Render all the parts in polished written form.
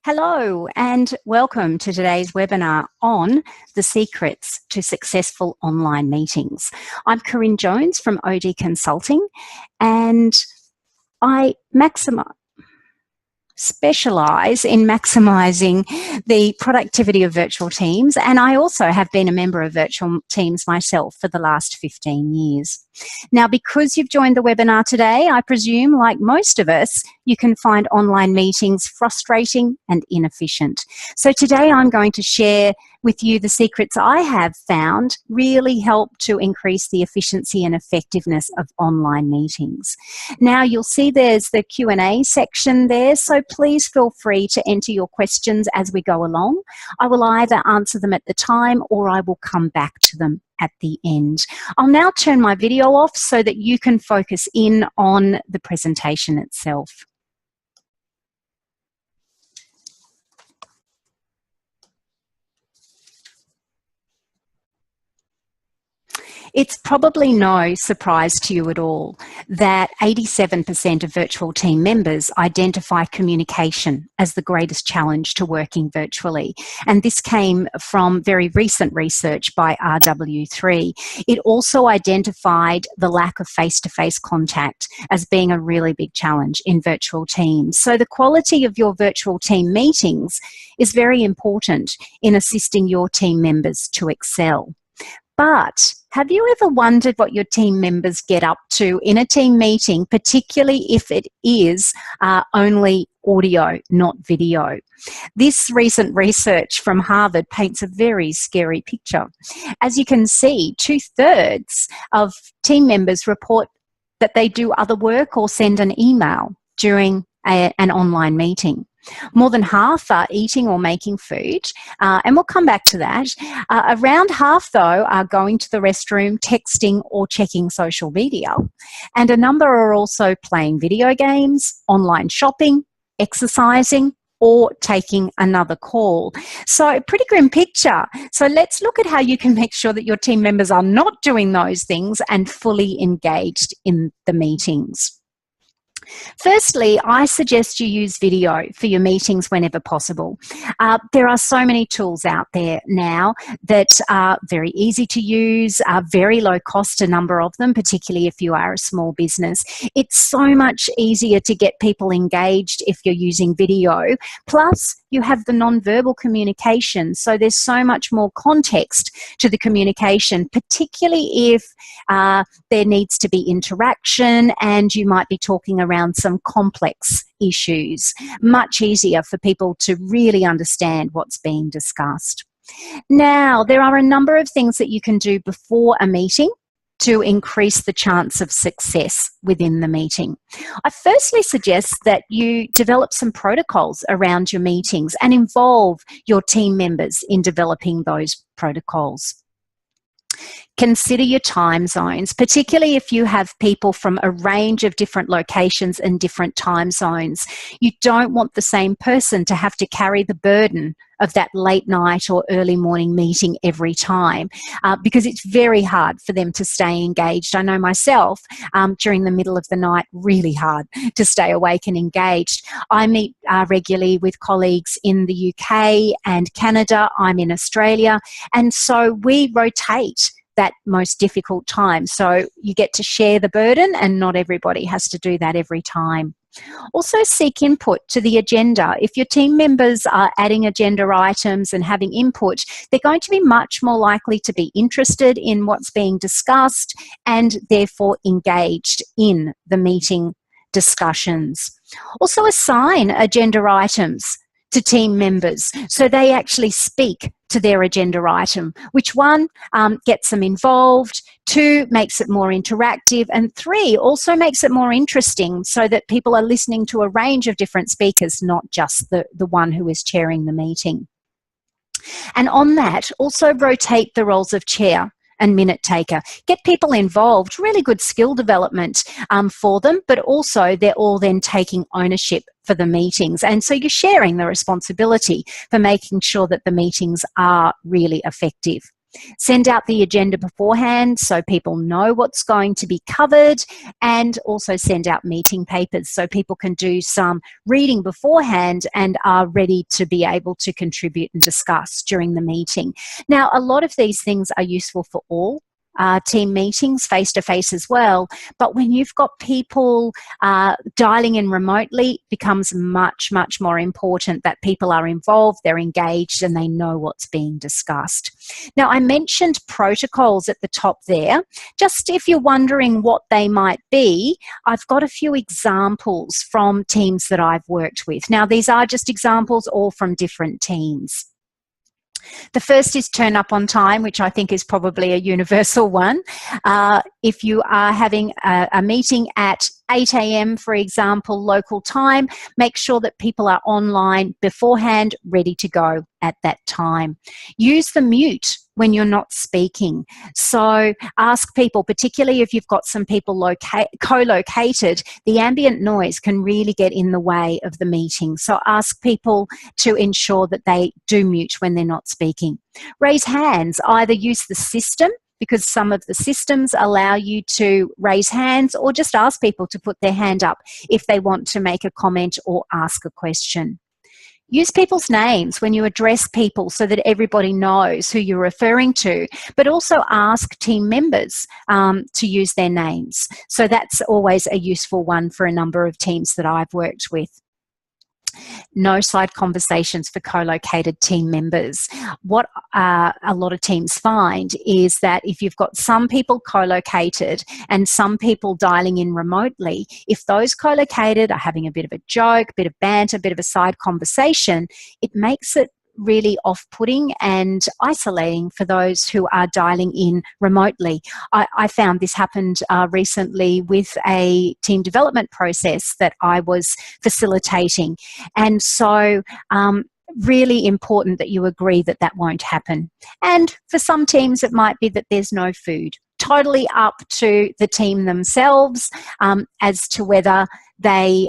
Hello and welcome to today's webinar on the secrets to successful online meetings. I'm Korrine Jones from OD Consulting, and I specialise in maximising the productivity of virtual teams, and I also have been a member of virtual teams myself for the last 15 years. Now, because you've joined the webinar today, I presume, like most of us, you can find online meetings frustrating and inefficient. So today I'm going to share with you the secrets I have found really help to increase the efficiency and effectiveness of online meetings. Now, you'll see there's the Q&A section there, so please feel free to enter your questions as we go along. I will either answer them at the time or I will come back to them at the end. I'll now turn my video off so that you can focus in on the presentation itself. It's probably no surprise to you at all that 87% of virtual team members identify communication as the greatest challenge to working virtually. And this came from very recent research by RW3. It also identified the lack of face-to-face contact as being a really big challenge in virtual teams. So the quality of your virtual team meetings is very important in assisting your team members to excel. But have you ever wondered what your team members get up to in a team meeting, particularly if it is only audio, not video? This recent research from Harvard paints a very scary picture. As you can see, 2/3 of team members report that they do other work or send an email during an online meeting. More than half are eating or making food, and we'll come back to that. Around half, though, are going to the restroom, texting or checking social media. And a number are also playing video games, online shopping, exercising, or taking another call. So a pretty grim picture. So let's look at how you can make sure that your team members are not doing those things and fully engaged in the meetings. Firstly, I suggest you use video for your meetings whenever possible. There are so many tools out there now that are very easy to use, very low cost, a number of them, particularly if you are a small business. It's so much easier to get people engaged if you're using video. Plus, you have the non-verbal communication, so there's so much more context to the communication, particularly if there needs to be interaction and you might be talking around some complex issues. Much easier for people to really understand what's being discussed. Now, there are a number of things that you can do before a meeting to increase the chance of success within the meeting. I firstly suggest that you develop some protocols around your meetings and involve your team members in developing those protocols. Consider your time zones, particularly if you have people from a range of different locations and different time zones. You don't want the same person to have to carry the burden of that late night or early morning meeting every time because it's very hard for them to stay engaged. I know myself, during the middle of the night, really hard to stay awake and engaged. I meet regularly with colleagues in the UK and Canada. I'm in Australia, and so we rotate that most difficult time. So you get to share the burden, and not everybody has to do that every time. Also, seek input to the agenda. If your team members are adding agenda items and having input, they're going to be much more likely to be interested in what's being discussed and therefore engaged in the meeting discussions. Also, assign agenda items to team members so they actually speak to their agenda item, which one gets them involved, 2 makes it more interactive, and 3 also makes it more interesting so that people are listening to a range of different speakers, not just the one who is chairing the meeting. And on that, also rotate the roles of chair and minute taker. Get people involved, really good skill development for them, but also they're all then taking ownership for the meetings. And so you're sharing the responsibility for making sure that the meetings are really effective. Send out the agenda beforehand so people know what's going to be covered, and also send out meeting papers so people can do some reading beforehand and are ready to be able to contribute and discuss during the meeting. Now, a lot of these things are useful for all team meetings, face-to-face as well, but when you've got people dialing in remotely, it becomes much, much more important that people are involved, they're engaged, and they know what's being discussed. Now, I mentioned protocols at the top there. Just if you're wondering what they might be, I've got a few examples from teams that I've worked with. Now, these are just examples, all from different teams. The first is turn up on time, which I think is probably a universal one. If you are having a meeting at 8 a.m., for example, local time, make sure that people are online beforehand, ready to go at that time. Use the mute when you're not speaking. So ask people, particularly if you've got some people co-located, the ambient noise can really get in the way of the meeting. So ask people to ensure that they do mute when they're not speaking. Raise hands, either use the system, because some of the systems allow you to raise hands, or just ask people to put their hand up if they want to make a comment or ask a question. Use people's names when you address people so that everybody knows who you're referring to, but also ask team members to use their names. So that's always a useful one for a number of teams that I've worked with. No side conversations for co-located team members. What a lot of teams find is that if you've got some people co-located and some people dialing in remotely, if those co-located are having a bit of a joke, a bit of banter, a bit of a side conversation, it makes it really off-putting and isolating for those who are dialing in remotely. I found this happened recently with a team development process that I was facilitating. And so really important that you agree that that won't happen. And for some teams, it might be that there's no food. Totally up to the team themselves as to whether they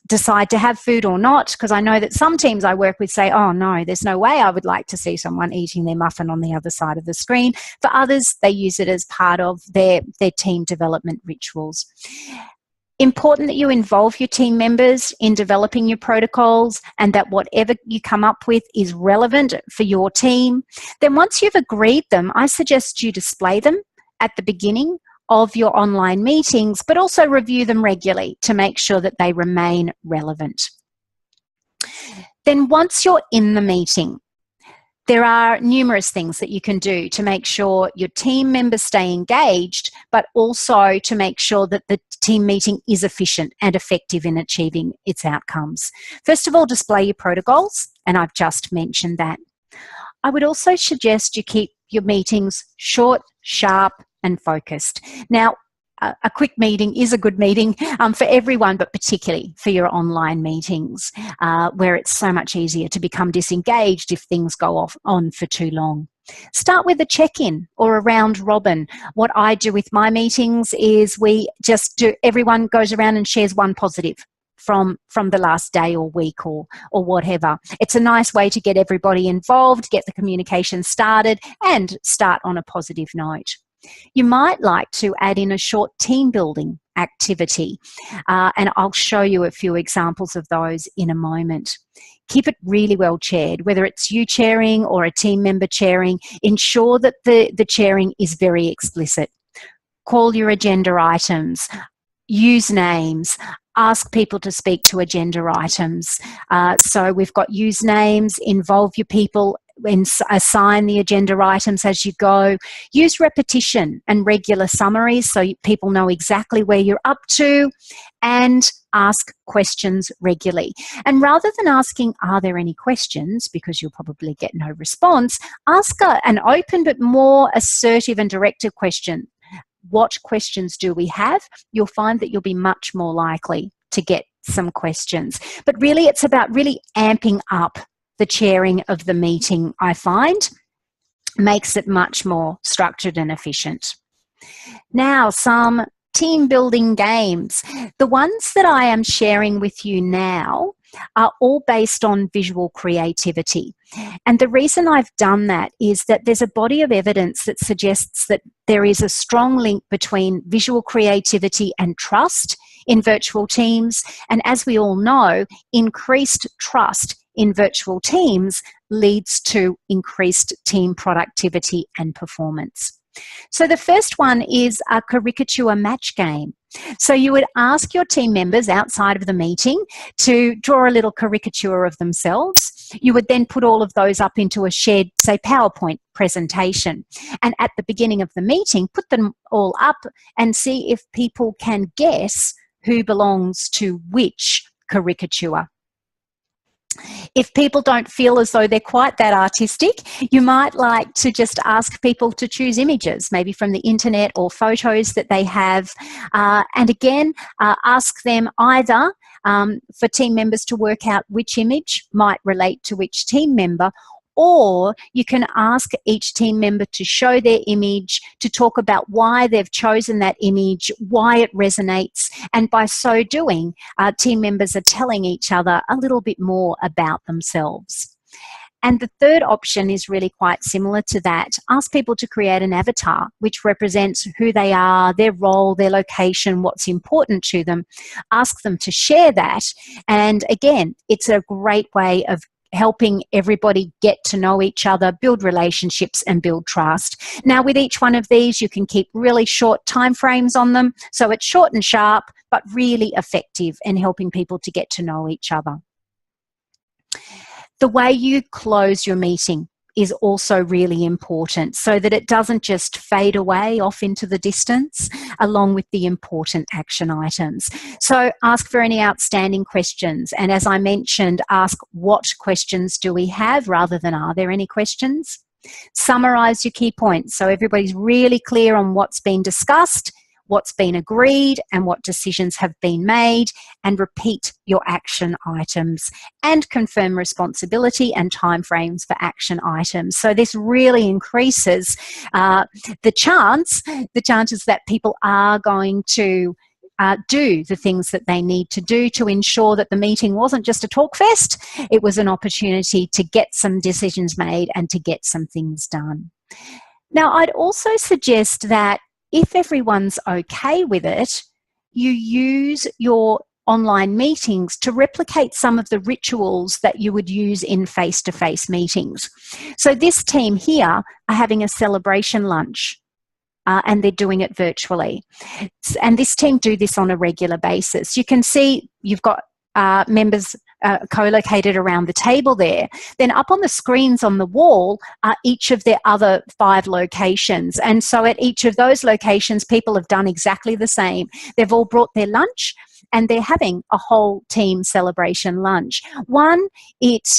decide to have food or not, because I know that some teams I work with say, oh no, there's no way I would like to see someone eating their muffin on the other side of the screen. For others, they use it as part of their team development rituals. Important that you involve your team members in developing your protocols, and that whatever you come up with is relevant for your team. Then once you've agreed them, I suggest you display them at the beginning of your online meetings, but also review them regularly to make sure that they remain relevant. Then once you're in the meeting, there are numerous things that you can do to make sure your team members stay engaged, but also to make sure that the team meeting is efficient and effective in achieving its outcomes. First of all, display your protocols, and I've just mentioned that. I would also suggest you keep your meetings short, sharp, and focused. Now, a quick meeting is a good meeting for everyone, but particularly for your online meetings, where it's so much easier to become disengaged if things go on for too long. Start with a check-in or a round robin. What I do with my meetings is everyone goes around and shares one positive from the last day or week or whatever. It's a nice way to get everybody involved, get the communication started, and start on a positive note. You might like to add in a short team building activity, and I'll show you a few examples of those in a moment. Keep it really well chaired, whether it's you chairing or a team member chairing. Ensure that the chairing is very explicit. Call your agenda items, use names, ask people to speak to agenda items. So we've got use names, involve your people, and assign the agenda items as you go. Use repetition and regular summaries so people know exactly where you're up to, and ask questions regularly. And rather than asking, are there any questions, because you'll probably get no response, ask an open but more assertive and directive question. What questions do we have? You'll find that you'll be much more likely to get some questions. But really, it's about really amping up the chairing of the meeting, I find, makes it much more structured and efficient. Now, some team building games. The ones that I am sharing with you now are all based on visual creativity. And the reason I've done that is that there's a body of evidence that suggests that there is a strong link between visual creativity and trust in virtual teams. And as we all know, increased trust in virtual teams leads to increased team productivity and performance. So the first one is a caricature match game. So you would ask your team members outside of the meeting to draw a little caricature of themselves. You would then put all of those up into a shared, say, PowerPoint presentation. And at the beginning of the meeting, put them all up and see if people can guess who belongs to which caricature. If people don't feel as though they're quite that artistic, you might like to just ask people to choose images, maybe from the internet or photos that they have. And again, ask them either for team members to work out which image might relate to which team member, or you can ask each team member to show their image, to talk about why they've chosen that image, why it resonates, and by so doing, team members are telling each other a little bit more about themselves. And the third option is really quite similar to that. Ask people to create an avatar which represents who they are, their role, their location, what's important to them. Ask them to share that. And again, it's a great way of helping everybody get to know each other, build relationships and build trust. Now, with each one of these, you can keep really short time frames on them. So it's short and sharp, but really effective in helping people to get to know each other. The way you close your meeting is also really important so that it doesn't just fade away off into the distance along with the important action items. So ask for any outstanding questions. And as I mentioned, ask what questions do we have rather than are there any questions. Summarize your key points so everybody's really clear on what's been discussed, what's been agreed and what decisions have been made, and repeat your action items and confirm responsibility and timeframes for action items. So this really increases the chances that people are going to do the things that they need to do to ensure that the meeting wasn't just a talk fest, it was an opportunity to get some decisions made and to get some things done. Now, I'd also suggest that if everyone's okay with it, you use your online meetings to replicate some of the rituals that you would use in face-to-face meetings. So this team here are having a celebration lunch and they're doing it virtually. And this team do this on a regular basis. You can see you've got members co-located around the table there. Then up on the screens on the wall are each of their other 5 locations. And so at each of those locations, people have done exactly the same. They've all brought their lunch and they're having a whole team celebration lunch. 1, it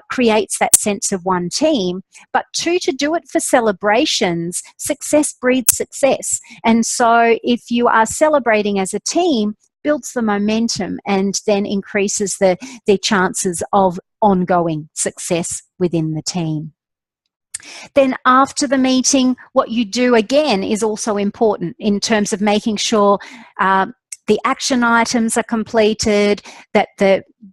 creates that sense of one team, but 2, to do it for celebrations, success breeds success. And so if you are celebrating as a team, builds the momentum and then increases the chances of ongoing success within the team. Then after the meeting, what you do again is also important in terms of making sure the action items are completed,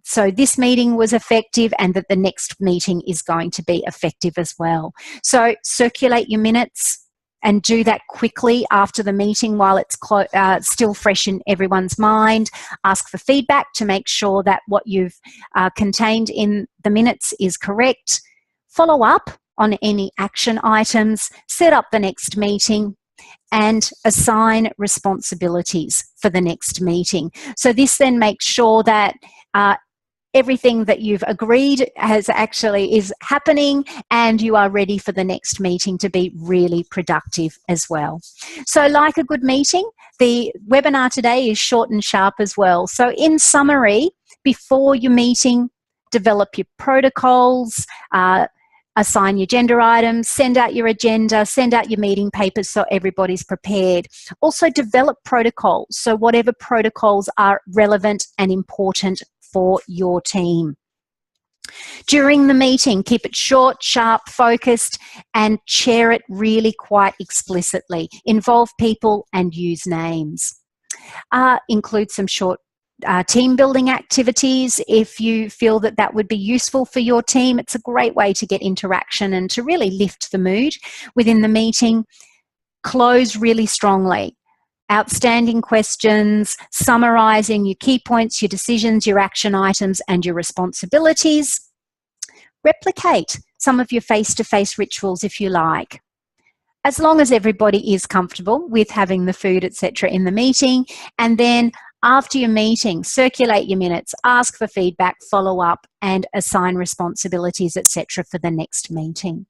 so this meeting was effective and that the next meeting is going to be effective as well. So circulate your minutes and do that quickly after the meeting while it's still fresh in everyone's mind. Ask for feedback to make sure that what you've contained in the minutes is correct. Follow up on any action items, set up the next meeting, and assign responsibilities for the next meeting. So this then makes sure that everything that you've agreed is happening and you are ready for the next meeting to be really productive as well. So like a good meeting, the webinar today is short and sharp as well. So in summary, before your meeting, develop your protocols, assign your agenda items, send out your agenda, send out your meeting papers so everybody's prepared. Also develop protocols, so whatever protocols are relevant and important for your team. During the meeting, keep it short, sharp, focused, and chair it really quite explicitly. Involve people and use names. Include some short team building activities if you feel that that would be useful for your team. It's a great way to get interaction and to really lift the mood within the meeting. Close really strongly. Outstanding questions, summarising your key points, your decisions, your action items, and your responsibilities. Replicate some of your face-to-face rituals if you like. As long as everybody is comfortable with having the food, etc., in the meeting. And then after your meeting, circulate your minutes, ask for feedback, follow up, and assign responsibilities, etc., for the next meeting.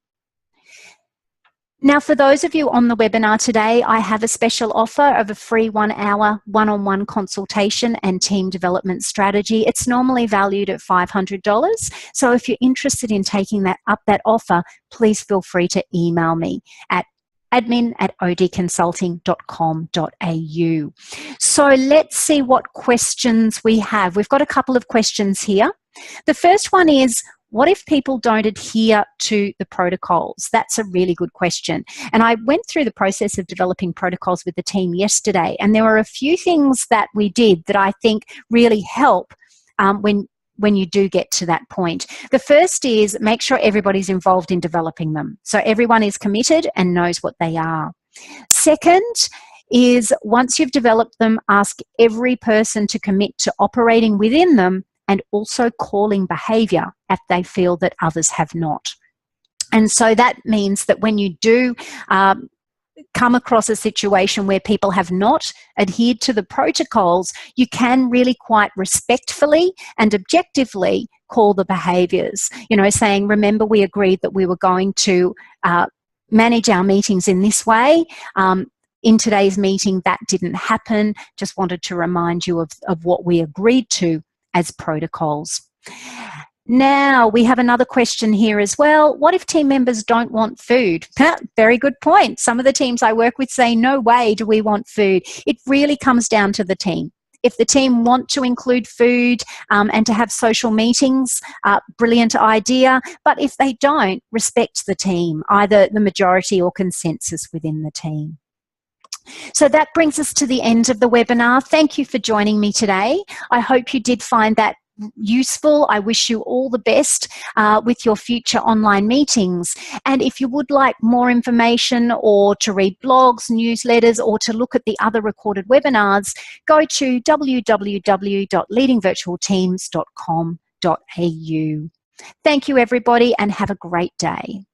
Now, for those of you on the webinar today, I have a special offer of a free 1-hour one-on-one consultation and team development strategy. It's normally valued at $500. So if you're interested in taking that offer, please feel free to email me at admin@odconsulting.com.au. So let's see what questions we have. We've got a couple of questions here. The first one is, what if people don't adhere to the protocols? That's a really good question. And I went through the process of developing protocols with the team yesterday, and there were a few things that we did that I think really help when you do get to that point. The first is make sure everybody's involved in developing them. So everyone is committed and knows what they are. Second is, once you've developed them, ask every person to commit to operating within them and also calling behaviour if they feel that others have not. And so that means that when you do come across a situation where people have not adhered to the protocols, you can really quite respectfully and objectively call the behaviours. You know, saying, remember, we agreed that we were going to manage our meetings in this way. In today's meeting, that didn't happen. Just wanted to remind you of what we agreed to as protocols. Now, we have another question here as well. What if team members don't want food? Very good point. Some of the teams I work with say, no way do we want food. It really comes down to the team. If the team want to include food and to have social meetings, brilliant idea. But if they don't, respect the team, either the majority or consensus within the team. So that brings us to the end of the webinar. Thank you for joining me today. I hope you did find that useful. I wish you all the best with your future online meetings. And if you would like more information or to read blogs, newsletters, or to look at the other recorded webinars, go to www.leadingvirtualteams.com.au. Thank you, everybody, and have a great day.